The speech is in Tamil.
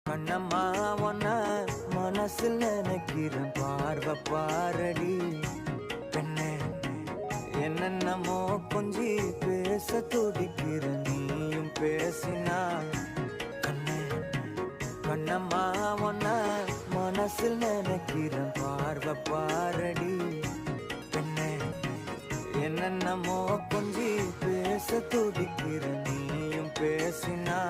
கண்ணம்மா ஒன்ன மனசில் நினைக்கிறேன் பார்வை பாரடி பெண்ணே என்னென்னமோ கொஞ்சி பேச துடிக்கிற நீயும் பேசினா கண்ணே கண்ணம்மா ஒன்ன மனசில் நினைக்கிறேன் பார்வை பாரடி பெண்ணே என்னென்னமோ கொஞ்சி பேச துடிக்கிற நீயும் பேசினா